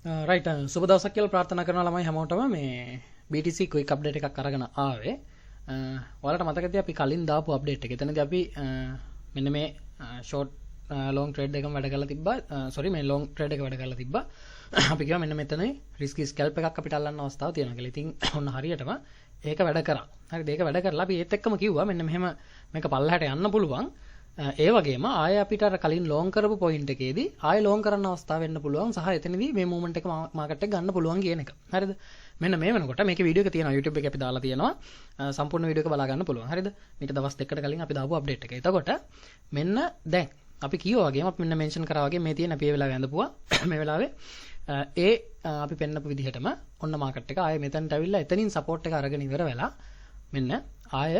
Right සුබ දවසක් කියලා ප්‍රාර්ථනා කරනවා ළමයි හැමෝටම මේ BTC ක්වික් අප්ඩේට් එකක් අරගෙන ආවේ. ඔයාලට මතකද අපි කලින් දාපු අප්ඩේට් එක. එතනදී අපි මෙන්න මේ ෂෝට් ලොං ට්‍රේඩ් එකම වැඩ කරලා තිබ්බා. සෝරි මේ ලොං ට්‍රේඩ් එක වැඩ කරලා තිබ්බා. අපි කිව්වා මෙන්න මෙතන රිස්කි ස්කැල්ප් එකක් අපිට අල්ලන්න අවස්ථාවක් තියෙනවා කියලා. ඉතින් ඔන්න හරියටම ඒක වැඩ කරා. හරිද? ඒක වැඩ කරලා අපි ඒත් එක්කම කිව්වා මෙන්න මෙහෙම මේක පල්ලහැට යන්න පුළුවන්. ඒ වගේම ආය අපිට අර කලින් ලෝන් කරපු පොයින්ට් එකේදී ආය ලෝන් කරන්න අවස්ථාව වෙන්න පුළුවන් සහ එතනදී මේ මූවමන්ට් එක මාකට් එක ගන්න පුළුවන් කියන එක. හරිද? මෙන්න මේ වෙනකොට මේකේ වීඩියෝ එක තියෙනවා YouTube එකේ අපි දාලා තියෙනවා. සම්පූර්ණ වීඩියෝ එක බලා ගන්න පුළුවන්. හරිද? මේක දවස් දෙකකට කලින් අපි දාපු අප්ඩේට් එක. එතකොට මෙන්න දැන් අපි කිව්වා වගේම අපි මෙන්න මෙන්ෂන් කරා වගේ මේ තියෙන අපි ඒ වෙලාවේ ඇඳපුවා. මේ වෙලාවේ අපි පෙන්නපු විදිහටම ඔන්න මාකට් එක ආය මෙතනට ඇවිල්ලා එතනින් සපෝට් එක අරගෙන ඉවර වෙලා මෙන්න ආය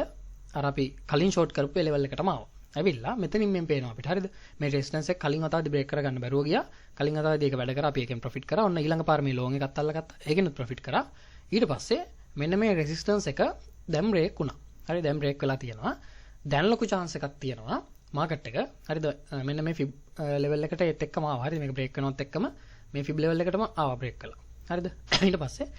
අර අපි කලින් ෂෝට් කරපු ලෙවල් එකටම ආවා. ඇවිල්ලා මෙතනින් මෙන් පේනවා අපිට. හරිද? මේ රෙසිස්ටන්ස් එක කලින් වතාවේදී බ්‍රේක් කරගන්න බැරුව ගියා. කලින් වතාවේදී ඒක වැඩ කරා. අපි ඒකෙන් ප්‍රොෆිට් කරා. ඔන්න ඊළඟ පාර මේ ලෝන් එකත් අල්ලගත්තා. ඒකෙනුත් ප්‍රොෆිට් කරා. ඊට පස්සේ මෙන්න මේ රෙසිස්ටන්ස් එක දැන් බ්‍රේක් වුණා. හරි දැන් බ්‍රේක් වෙලා තියෙනවා. දැන් ලොකු chance එකක් තියෙනවා මාකට් එක. හරිද? මෙන්න මේ ෆිබ් ලෙවල් එකට ඒත් එක්කම ආවා. හරිද? මේක බ්‍රේක් කරනවත් එක්කම මේ ෆිබ් ලෙවල් එකටම ආවා බ්‍රේක් කළා. හරිද? ඊට පස්සේ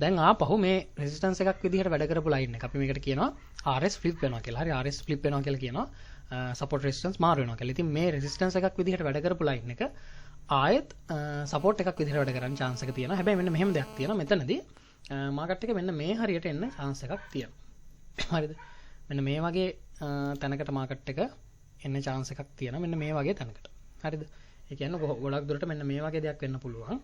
දැන් ආපහු මේ රෙසිස්ටන්ස් එකක් විදිහට වැඩ කරපු ලයින් එක අපි මේකට කියනවා RS ෆ්ලිප් වෙනවා කියලා. හරි RS ෆ්ලිප් වෙනවා කියලා කියනවා. සපෝට් රෙසිස්ටන්ස් මාරු වෙනවා කියලා. ඉතින් මේ රෙසිස්ටන්ස් එකක් විදිහට වැඩ කරපු ලයින් එක ආයෙත් සපෝට් එකක් විදිහට වැඩ කරන්න chance එක තියෙනවා. හැබැයි මෙන්න මෙහෙම දෙයක් තියෙනවා. මෙතනදී මාකට් එක මෙන්න මේ හරියට එන්න chance එකක් තියෙනවා. හරිද? මෙන්න මේ වගේ තැනකට මාකට් එක එන්න chance එකක් තියෙනවා. මෙන්න මේ වගේ තැනකට. හරිද? ඒ කියන්නේ ගොඩක් දුරට මෙන්න මේ වගේ දෙයක් වෙන්න පුළුවන්.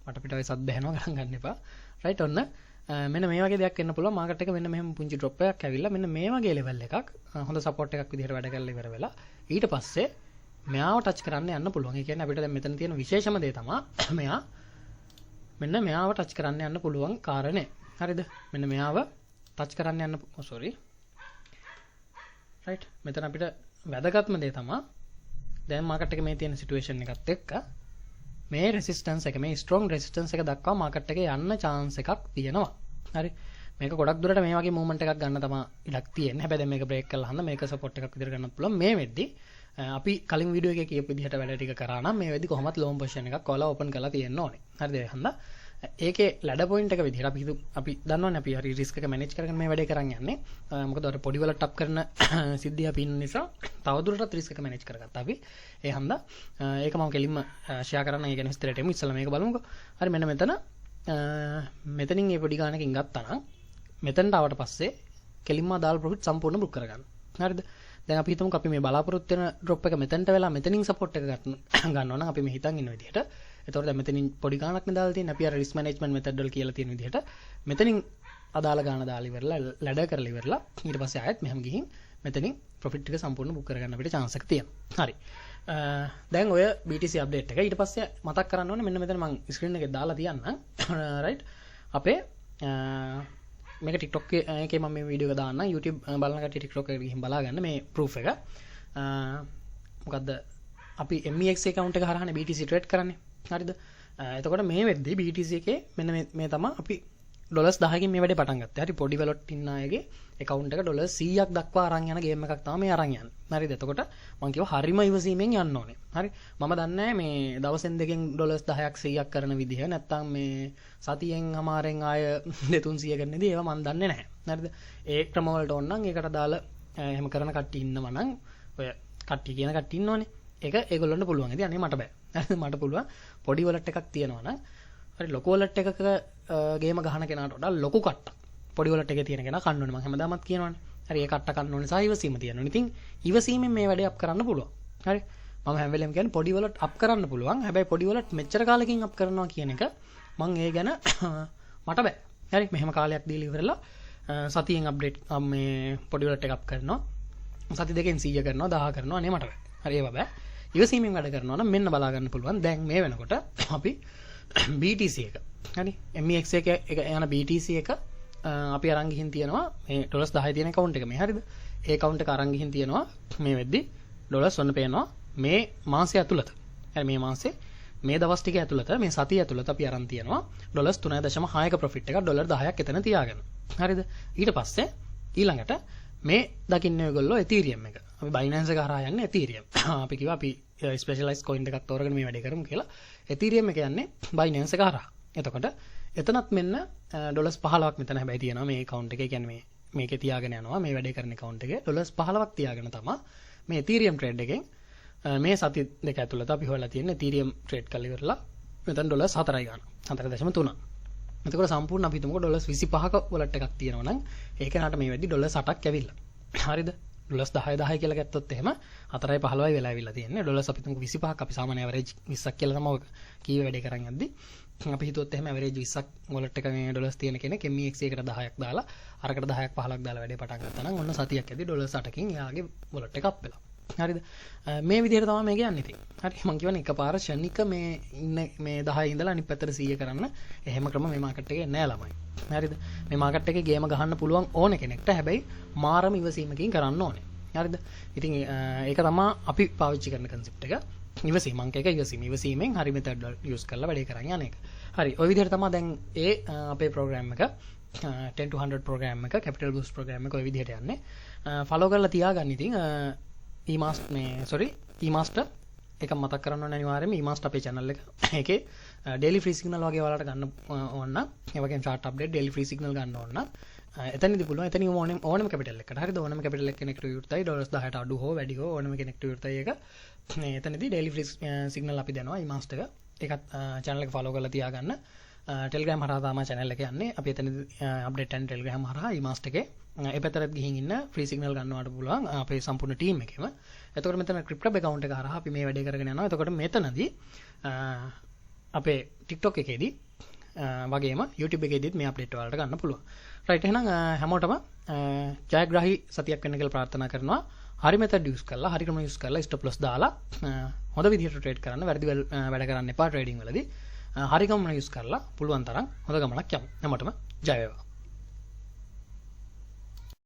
මට පිට ඔය සද්ද ඇහෙනවා ගණන් ගන්න එපා. රයිට් ඔන්න මෙන්න මේ වගේ දෙයක් වෙන්න පුළුවන්. මාකට් එක මෙන්න මෙහෙම පුංචි ඩ්‍රොප් එකක් ඇවිල්ලා මෙන්න මේ වගේ ලෙවල් එකක් හොඳ සපෝට් එකක් විදිහට වැඩ කරලා ඉවර වෙලා ඊට පස්සේ මෙයාව ටච් කරන්න යන්න පුළුවන්. ඒ කියන්නේ අපිට දැන් මෙතන තියෙන විශේෂම දේ තමයි මෙයා මෙන්න මෙයාව ටච් කරන්න යන්න පුළුවන් කාරණේ. හරිද? මෙන්න මෙයාව ටච් කරන්න යන්න සෝරි. රයිට් මෙතන අපිට වැදගත්ම දේ තමයි දැන් මාකට් එක මේ තියෙන සිටුේෂන් එකත් එක්ක මේ රෙසිස්ටන්ස් එක මේ ස්ට්‍රොං රෙසිස්ටන්ස් එක දක්වා මාකට් එකේ යන්න chance එකක් තියෙනවා. හරි. මේක ගොඩක් දුරට මේ වගේ මූවමන්ට් එකක් ගන්න තමයි ඉඩක් තියෙන්නේ. හැබැයි දැන් මේක බ්‍රේක් කරලා හන්ද මේක සපෝට් එකක් විදිහට ගන්නත් පුළුවන්. මේ වෙද්දි අපි කලින් වීඩියෝ එකේ කියපු විදිහට වැඩ ටික කරා නම් මේ වෙද්දි කොහොමත් ලෝන් පොසිෂන් එකක් ඔයාලා ඕපන් කරලා තියෙන්න ඕනේ. හරිද? ඒ හන්ද ඒකේ ලැඩර් පොයින්ට් එක විදිහට අපි දන්නවනේ අපි හරි රිස්ක් එක මැනේජ් කරගෙන මේ වැඩේ කරන් යන්නේ. මොකද අර පොඩි වල ටප් කරන සිද්ධිය අපි ඉන්න නිසා තවදුරටත් රිස්ක් එක මැනේජ් කරගත්තා අපි. ඒ හන්දා ඒක මම කෙලින්ම ෂෙයා කරන්න. ඒ කියන්නේ විස්තරයට එමු. ඉස්සෙල්ලා මේක බලමුකෝ. හරි මෙන්න මෙතනින් මේ පොඩි ගානකින් ගත්තා නම් මෙතනට ආවට පස්සේ කෙලින්ම දාල් ප්‍රොෆිට් සම්පූර්ණ බුක් කරගන්න. හරිද? දැන් අපි හිතමුකෝ අපි මේ බලාපොරොත්තු වෙන ඩ්‍රොප් එක මෙතනට වෙලා මෙතනින් සපෝට් එක ගන්නවා නම් අපි මේ හිතන් ඉන්න විදිහට. එතකොට දැන් මෙතනින් පොඩි ගානක් නේ දාලා තියෙන්නේ. අපි අර රිස්ක් මැනේජ්මන්ට් මෙතඩ් වල කියලා තියෙන විදිහට මෙතනින් අදාළ ගාන දාලා ඉවරලා ලැඩර් කරලා ඉවරලා ඊට පස්සේ ආයෙත් මෙහෙම ගිහින් මෙතනින් ප්‍රොෆිට් එක සම්පූර්ණ බුක් කරගන්න අපිට chance එක තියෙනවා. හරි. දැන් ඔය BTC අප්ඩේට් එක ඊට පස්සේ මතක් කරන්න ඕනේ මෙන්න මෙතන මම ස්ක්‍රීන් එකේ දාලා තියන්නම්. රයිට්. අපේ මේක TikTok එකේ මම මේ වීඩියෝ එක දාන්නම්. YouTube බලන කට්ටිය TikTok එකට ගිහින් බලා ගන්න මේ proof එක. මොකද්ද අපි MEX account එක හරහානේ BTC trade කරන්නේ. හරිද? එතකොට මේ වෙද්දී BTC එකේ මෙන්න මේ තමයි අපි ඩොලර්ස් 10කින් මේ වැඩේ පටන් ගත්තේ. හරි පොඩි වලට ඉන්න අයගේ account එක ඩොලර් 100ක් දක්වා අරන් යන ගේම් එකක් තමයි මේ අරන් යන්නේ. හරිද? එතකොට මම කිව්වා හරිම ඉවසීමෙන් යන්න ඕනේ. හරි. මම දන්නේ මේ දවසෙන් දෙකෙන් ඩොලර්ස් 10ක් 100ක් කරන විදිහ නැත්තම් මේ සතියෙන් අමාරෙන් ආය 200 කරන්නේදී ඒවා මම දන්නේ නැහැ. හරිද? ඒ ක්‍රම වලට ඕන නම් ඒකට දාලා එහෙම කරන කට්ටිය ඉන්නවා නම් ඔය කට්ටිය කියන කට්ටිය ඉන්නෝනේ. ඒක ඒගොල්ලන්ට පුළුවන්. ඉතින් අනේ මට බෑ. මට පුළුවන් පොඩි වලට් එකක් තියෙනවා නම් හරි ලොකු වලට් එකක ගේම ගහන කෙනාට වඩා ලොකු කට්ටක් පොඩි වලට් එකේ තියෙන කෙනා කන්න ඕනේ. මම හැමදාමත් කියනවානේ. හරි ඒ කට්ට කන්න ඕනේ සහ ඉවසීම තියෙනවා. ඉතින් ඉවසීමෙන් මේ වැඩේ අප් කරන්න පුළුවන්. හරි මම හැම වෙලෙම කියන්නේ පොඩි වලට් අප් කරන්න පුළුවන්. හැබැයි පොඩි වලට් මෙච්චර කාලෙකින් අප් කරනවා කියන එක මම ඒ ගැන මට බෑ. හරි මෙහෙම කාලයක් දීලා ඉවරලා සතියෙන් අප්ඩේට් මේ පොඩි වලට් එක අප් කරනවා. සති දෙකෙන් 100 කරනවා 10 කරනවා නේ මට බෑ. හරි ඒව බෑ. ඉවසීමෙන් වැඩ කරනවා නම් මෙන්න බලා ගන්න පුළුවන්. දැන් මේ වෙනකොට අපි BTC එක හරි MEX එක යන BTC එක අපි අරන් ගිහින් තියෙනවා මේ ඩොලර්ස් 10 තියෙන account එක මේ හරිද? ඒ account එක අරන් ගිහින් තියෙනවා මේ වෙද්දි ඩොලර්ස් ඔන්න පේනවා මේ මාසය ඇතුළත. හරි මේ මාසේ මේ දවස් ටික ඇතුළත මේ සතිය ඇතුළත අපි අරන් තියෙනවා ඩොලර්ස් 3.6ක ප්‍රොෆිට් එකක් ඩොලර් 10ක් එතන තියාගෙන. හරිද? ඊට පස්සේ ඊළඟට මේ දකින්නේ ඔයගොල්ලෝ Ethereum එක. අපි Binance එක හරහා යන්නේ Ethereum. අපි කිව්වා අපි ස්පෙෂලායිස් coin එකක් තෝරගෙන මේ වැඩේ කරමු කියලා. Ethereum එක යන්නේ Binance එක හරහා. එතකොට එතනත් මෙන්න ඩොලර්ස් 15ක් මෙතන හැබැයි තියෙනවා මේ account එකේ. කියන්නේ මේකේ තියාගෙන යනවා මේ වැඩේ කරන account එකේ ඩොලර්ස් 15ක් තියාගෙන තමයි මේ Ethereum trade එකෙන් මේ සති දෙක ඇතුළත අපි හොයලා තියෙන Ethereum trade කරලා ඉවරලා මෙතන ඩොලර්ස් 4යි ගන්න. 4.3. එතකොට සම්පූර්ණ අපි හිතමුකෝ ඩොලර්ස් 25ක wallet එකක් තියෙනවා නම් ඒක නට මේ වෙද්දි ඩොලර්ස් 8ක් ඇවිල්ලා. හරිද? ඩොලර්ස් 10 කියලා ගත්තොත් එහෙම 4.15යි වෙලා ඇවිල්ලා තියෙන්නේ. ඩොලර්ස් අපි හිතමුකෝ 25ක් අපි සාමාන්‍ය ඇවරේජ් 20ක් කියලා තමයි කීවේ වැඩේ කරන් යද්දි. අපි හිතුවොත් එහෙම ඇවරේජ් 20ක් wallet එක මේ ඩොලර්ස් තියෙන කෙනෙක් MEX එකට 10ක් දාලා අරකට 10ක් 15ක් දාලා වැඩේ පටන් ගත්තා නම් ඔන්න සතියක් ඇද්දි ඩොලර්ස් 8කින් එයාගේ wallet එක අප් වෙලා. හරිද? මේ විදිහට තමයි මේක යන්නේ ඉතින්. හරි මම කියවනේ එකපාර ෂණික මේ ඉන්න මේ 10 ඉඳලා අනිත් පැත්තට 100 කරන්න එහෙම ක්‍රම මේ මාකට් එකේ නෑ ළමයි. හරිද? මේ මාකට් එකේ ගේම ගහන්න පුළුවන් ඕන කෙනෙක්ට හැබැයි මාරම ඉවසීමකින් කරන්න ඕනේ. හරිද? ඉතින් ඒක තමයි අපි පාවිච්චි කරන concept එක. ඉවසීම අංක එක ඉවසීමෙන් හරි මෙතඩ් යූස් කරලා වැඩේ කරන් යන එක. හරි ඔය විදිහට තමයි දැන් අපේ ප්‍රෝග්‍රෑම් එක 10 to 100 ප්‍රෝග්‍රෑම් එක capital boost ප්‍රෝග්‍රෑම් එක ඔය විදිහට යන්නේ. ෆලෝ කරලා තියාගන්න ඉතින් e-master එක මතක් කරන්න ඕනේ අනිවාර්යයෙන්ම e-master අපේ channel එක. ඒකේ daily free signal වගේ ඔයාලට ගන්න ඕන නම් ඒ වගේම chart update daily free signal ගන්න ඕන නම් එතනදී පුළුවන්. එතනින් ඕනම capital එකකට හරිද ඕනම capital එක කෙනෙක්ට විවෘතයි $10ට අඩු හෝ වැඩි හෝ ඕනම කෙනෙක්ට විවෘතයි ඒක. එතනදී daily free signal අපි දෙනවා e-master එක. ඒකත් channel එක follow කරලා තියාගන්න. Telegram හරහා තමයි channel එක යන්නේ. අපි එතනදී update and Telegram හරහා e-master එකේ ඒ පැත්තට ගිහින් ඉන්න free signal ගන්නවට පුළුවන් අපේ සම්පූර්ණ team එකේම. එතකොට මෙතන CryptHub account එක හරහා අපි මේ වැඩේ කරගෙන යනවා. එතකොට මෙතනදී අපේ TikTok එකේදී වගේම YouTube එකේදීත් මේ අප්ඩේට් වලට ගන්න පුළුවන්. රයිට් එහෙනම් හැමෝටම ජයග්‍රාහී සතියක් වෙන්න කියලා ප්‍රාර්ථනා කරනවා. හරි මෙතඩ් යූස් කරලා හරි ක්‍රම යූස් කරලා ස්ටොප් ලොස් දාලා හොඳ විදිහට ට්‍රේඩ් කරන්න වැඩි වැඩ කරන්න එපා ට්‍රේඩින් වලදී. හරි ගමන යූස් කරලා පුළුවන් තරම් හොඳ ගමනක් යමු. හැමෝටම ජය වේවා.